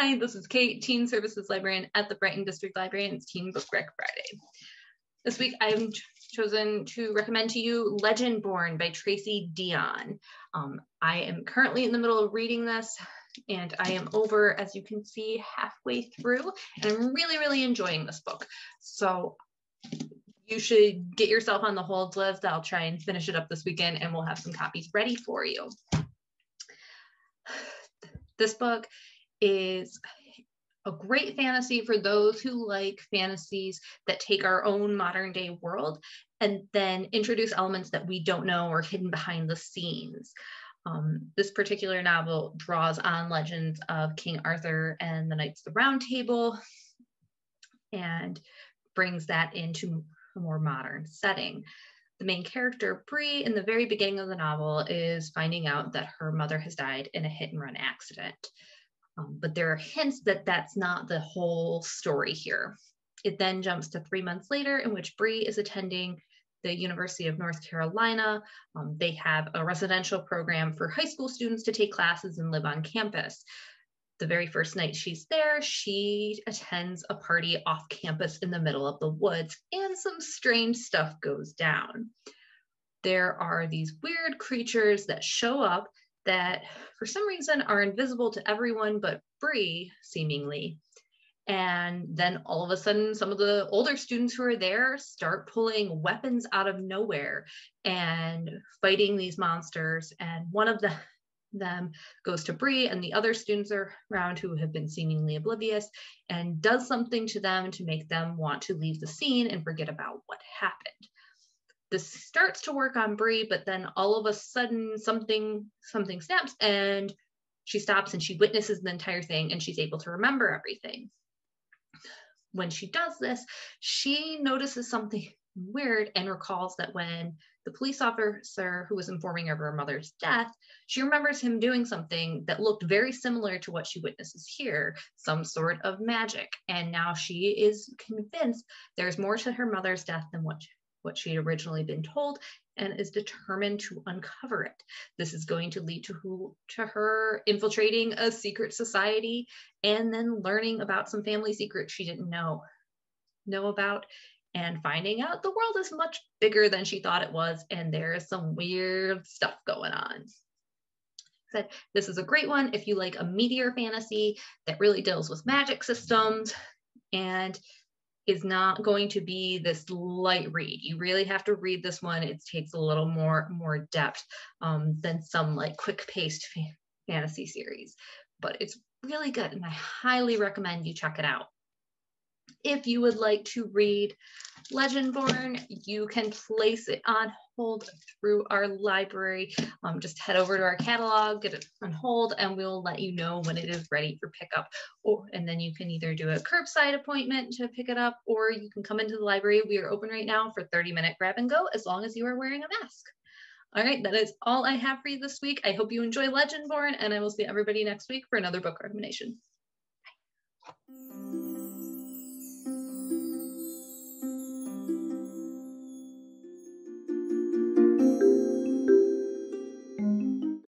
Hi, this is Kate, Teen Services Librarian at the Brighton District Library, and it's Teen Book Rec Friday. This week I've chosen to recommend to you Legendborn by Tracy Dionn. I am currently in the middle of reading this, and I am over, as you can see, halfway through, and I'm really enjoying this book. So you should get yourself on the holds list. I'll try and finish it up this weekend, and we'll have some copies ready for you. This book is a great fantasy for those who like fantasies that take our own modern day world and then introduce elements that we don't know or hidden behind the scenes. This particular novel draws on legends of King Arthur and the Knights of the Round Table and brings that into a more modern setting. The main character, Bree, in the very beginning of the novel is finding out that her mother has died in a hit-and-run accident. But there are hints that that's not the whole story here. It then jumps to 3 months later, in which Bree is attending the University of North Carolina. They have a residential program for high school students to take classes and live on campus. The very first night she's there, she attends a party off campus in the middle of the woods, and some strange stuff goes down. There are these weird creatures that show up that for some reason are invisible to everyone but Bree, seemingly. And then all of a sudden, some of the older students who are there start pulling weapons out of nowhere and fighting these monsters. And one of them goes to Bree, and the other students are around who have been seemingly oblivious and does something to them to make them want to leave the scene and forget about what happened. This starts to work on Bree, but then all of a sudden something snaps and she stops and she witnesses the entire thing and she's able to remember everything. When she does this, she notices something weird and recalls that when the police officer who was informing her of her mother's death, she remembers him doing something that looked very similar to what she witnesses here, some sort of magic. And now she is convinced there's more to her mother's death than what she had originally been told, and is determined to uncover it. This is going to lead to her infiltrating a secret society and then learning about some family secrets she didn't know about, and finding out the world is much bigger than she thought it was, and there is some weird stuff going on. This is a great one if you like a meteor fantasy that really deals with magic systems and is not going to be this light read. You really have to read this one. It takes a little more depth than some like quick-paced fantasy series, but it's really good and I highly recommend you check it out. If you would like to read Legendborn, you can place it on hold through our library. Just head over to our catalog, get it on hold, and we'll let you know when it is ready for pickup. And then you can either do a curbside appointment to pick it up, or you can come into the library. We are open right now for 30-minute grab and go, as long as you are wearing a mask. All right, that is all I have for you this week. I hope you enjoy Legendborn, and I will see everybody next week for another book recommendation. Bye.